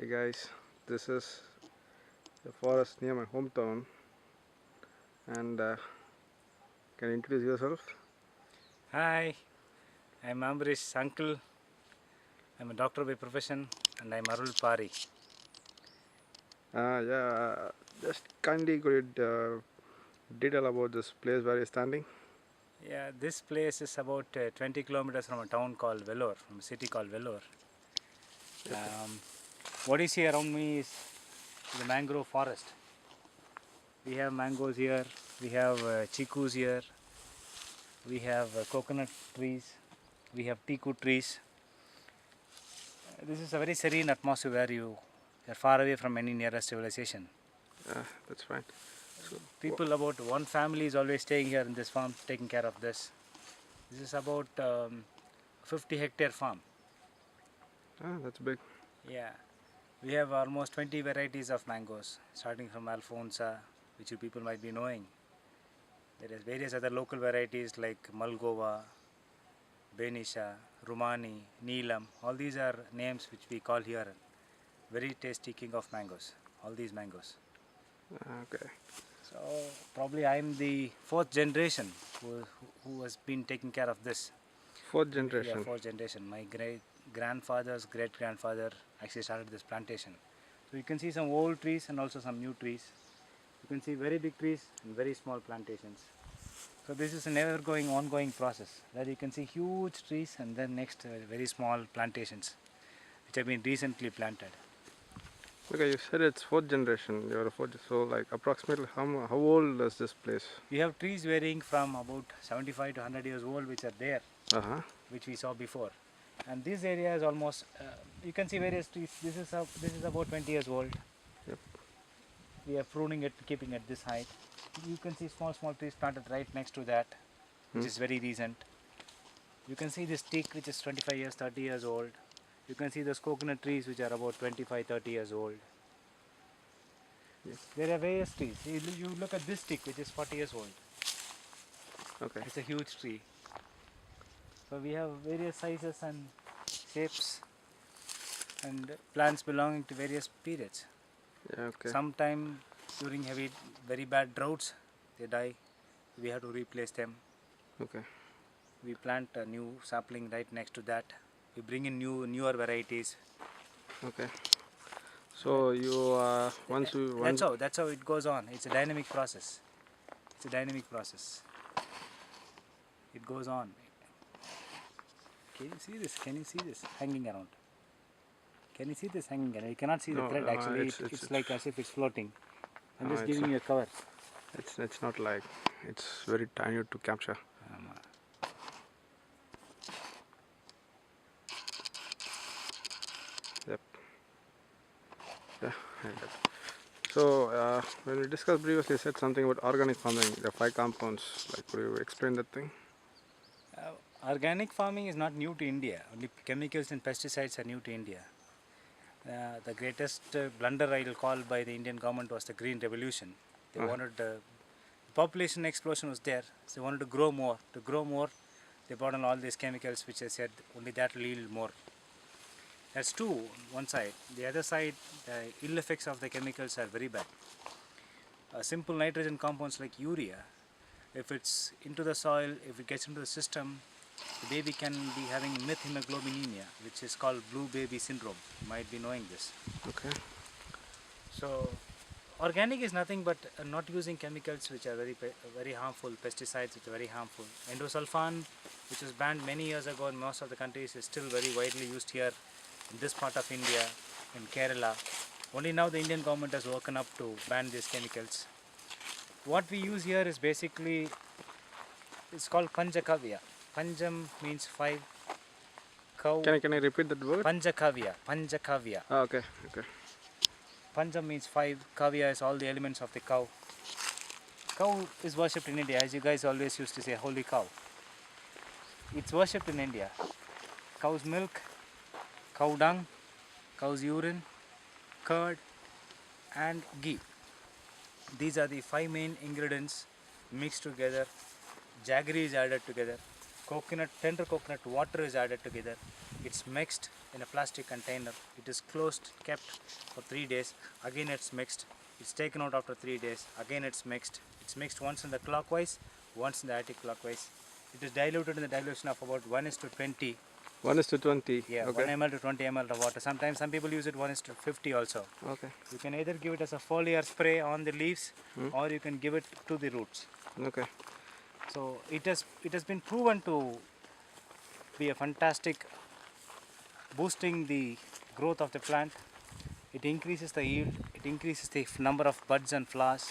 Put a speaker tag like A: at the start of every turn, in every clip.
A: Hey guys, this is the forest near my hometown, and can you introduce yourself?
B: Hi, I'm Ambrish's uncle. I'm a doctor by profession and I'm Arul Pari.
A: Just kindly could you detail about this place where you're standing?
B: Yeah, this place is about 20 kilometers from a town called Vellore, from a city called Vellore.
A: Okay.
B: What you see around me is the mangrove forest. We have mangoes here, we have chikus here, we have coconut trees, we have teakwood trees. This is a very serene atmosphere where you are far away from any nearest civilization.
A: That's fine. So,
B: People, about one family is always staying here in this farm, taking care of this. This is about 50-hectare farm.
A: that's big.
B: Yeah, we have almost 20 varieties of mangoes, starting from Alfonsa, which you people might be knowing. There is various other local varieties like Malgova, Benisha, Rumani, Neelam. All these are names which we call here. Very tasty king of mangoes. All these mangoes.
A: Okay.
B: So probably I'm the fourth generation who has been taking care of this.
A: Fourth
B: Yeah,
A: generation.
B: fourth generation. My great grandfather's great grandfather actually started this plantation. So you can see some old trees and also some new trees. You can see very big trees and very small plantations. So this is a never going ongoing process. There you can see huge trees and then next very small plantations which have been recently planted.
A: Okay, you said it's fourth generation. You're a fourth. So, like, approximately how old is this place?
B: We have trees varying from about 75 to 100 years old which are there, which we saw before. And this area is almost, you can see various trees. This is about 20 years old.
A: Yep.
B: We are pruning it, keeping it this height. You can see small trees planted right next to that, which is very recent. You can see this teak which is 25 years, 30 years old. You can see those coconut trees which are about 25, 30 years old.
A: Yep.
B: There are various trees. You look at this teak which is 40 years old.
A: Okay.
B: It's a huge tree. So we have various sizes and shapes and plants belonging to various periods.
A: Yeah. Okay.
B: Sometime during very bad droughts, they die. We have to replace them.
A: Okay.
B: We plant a new sapling right next to that. We bring in newer varieties.
A: Okay. So you once you once.
B: That's how it goes on. It's a dynamic process. It's a dynamic process. It goes on. Can you see this? Can you see this hanging around? Can you see this hanging around? You cannot see the
A: No,
B: thread actually.
A: it's
B: It's like as if it's floating. I'm
A: no,
B: just giving you a cover.
A: it's not like it's very tiny to capture. Yep. Yeah. I get it. So when we discussed previously, you said something about organic farming, the 5 compounds. Like, could you explain that thing?
B: Organic farming is not new to India. Only chemicals and pesticides are new to India. The greatest blunder I will call by the Indian government was the Green Revolution. They wanted the population explosion was there. So they wanted to grow more. To grow more, they brought on all these chemicals, which they said only that will yield more. That's true. One side. The other side, the ill effects of the chemicals are very bad. Simple nitrogen compounds like urea, if it's into the soil, if it gets into the system, the baby can be having methemoglobinemia, which is called blue baby syndrome. You might be knowing this.
A: Okay.
B: So, organic is nothing but not using chemicals which are very harmful, pesticides which are very harmful. Endosulfan, which was banned many years ago in most of the countries, is still very widely used here in this part of India, in Kerala. Only now the Indian government has woken up to ban these chemicals. What we use here is basically, it's called Panchakavya. Panjam means 5, cow.
A: Can I repeat that word?
B: Panchakavya.
A: Okay. Okay.
B: Panjam means 5, Kavya is all the elements of the cow. Cow is worshipped in India, as you guys always used to say, holy cow. It's worshipped in India. Cow's milk, cow dung, cow's urine, curd, and ghee. These are the 5 main ingredients mixed together. Jaggery is added together. Tender coconut water is added together. It's mixed in a plastic container. It is closed, kept for 3 days. Again it's mixed. It's taken out after 3 days. Again it's mixed. It's mixed once in the clockwise, once in the anti-clockwise. It is diluted in the dilution of about 1:20.
A: 1:20.
B: Yeah,
A: Okay.
B: 1 ml to 20 ml of water. Sometimes some people use it 1:50 also.
A: Okay.
B: You can either give it as a foliar spray on the leaves, or you can give it to the roots.
A: Okay.
B: So it has been proven to be a fantastic boosting the growth of the plant. It increases the yield. It increases the number of buds and flowers.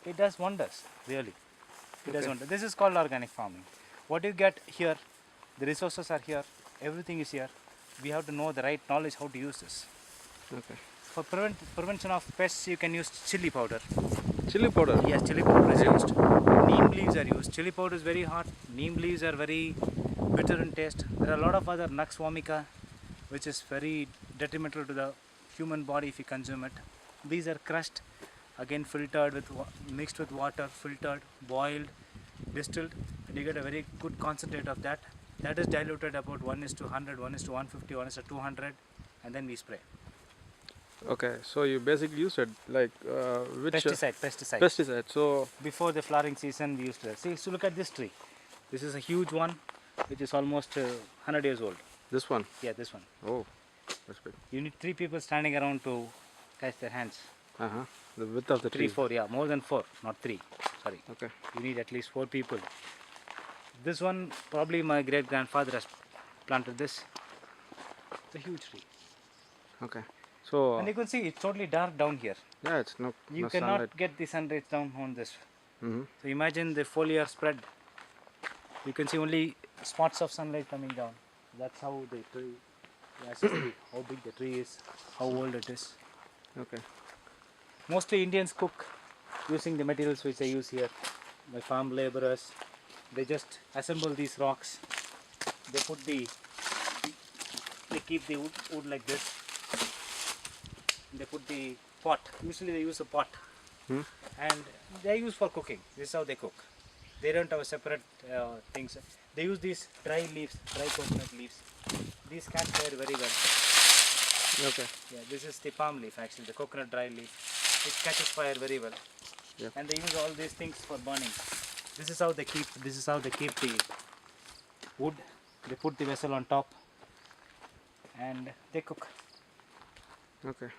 B: It does wonders, really. It does
A: Okay.
B: wonders. This is called organic farming. What you get here, the resources are here. Everything is here. We have to know the right knowledge how to use this.
A: Okay.
B: For prevention of pests, you can use chili powder.
A: Chili powder.
B: Yes, chili powder is used. Neem leaves are used. Chili powder is very hot. Neem leaves are very bitter in taste. There are a lot of other Nux vomica, which is very detrimental to the human body if you consume it. These are crushed, again filtered with mixed with water, filtered, boiled, distilled, and you get a very good concentrate of that. That is diluted about 1:100, 1:150, 1:200, and then we spray.
A: Okay. So you basically use it like which
B: Pesticide.
A: pesticide. So
B: Before the flowering season, we used to see. So look at this tree. This is a huge one, which is almost 100 years old.
A: this one.
B: Yeah, this one.
A: Oh, that's big.
B: You need 3 people standing around to catch their hands.
A: The width of the
B: 3,
A: tree.
B: 4, yeah, more than 4, not 3. Sorry.
A: Okay.
B: You need at least 4 people. This one, probably my great grandfather has planted this. It's a huge tree.
A: Okay. So
B: And you can see it's totally dark down here.
A: yeah, it's no
B: You
A: no
B: cannot
A: sunlight.
B: get the sunlight down on this.
A: Mm-hmm.
B: So imagine the foliar spread. You can see only spots of sunlight coming down. That's how the tree, how big the tree is, how old it is.
A: Okay.
B: Mostly Indians cook using the materials which they use here. My farm laborers, they just assemble these rocks. They keep the wood like this. They put the pot. Usually they use a pot,
A: Hmm.
B: and they use for cooking. This is how they cook. They don't have a separate things. They use these dry leaves, dry coconut leaves. These catch fire very well.
A: Okay.
B: Yeah, this is the palm leaf actually, the coconut dry leaf. It catches fire very well.
A: Yeah.
B: And they use all these things for burning. This is how they keep. This is how they keep the wood. They put the vessel on top, and they cook.
A: Okay.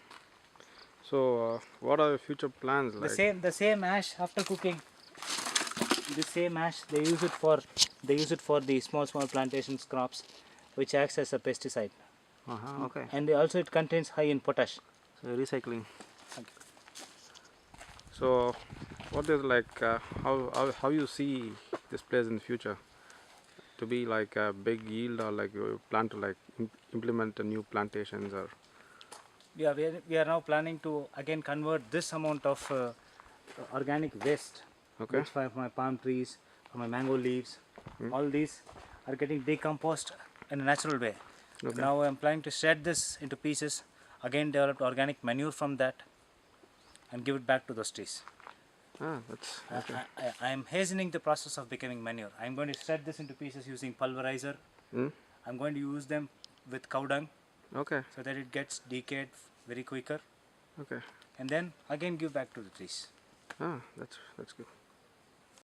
A: So what are your future plans like?
B: The same ash after cooking. The same ash they use it for the small plantations crops, which acts as a pesticide.
A: Okay.
B: And also it contains high in potash.
A: So recycling.
B: Thank you.
A: So what is like how you see this place in the future? To be like a big yield, or like you plan to like implement a new plantations, or
B: Yeah, we are now planning to again convert this amount of organic waste,
A: okay.
B: which for my palm trees, for my mango leaves, all these are getting decomposed in a natural way.
A: Okay.
B: Now I am planning to shred this into pieces, again develop organic manure from that, and give it back to those trees.
A: That's okay.
B: I am hastening the process of becoming manure. I am going to shred this into pieces using pulverizer.
A: Mm?
B: I am going to use them with cow dung
A: Okay.
B: so that it gets decayed very quicker,
A: Okay.
B: and then again give back to the trees.
A: That's good.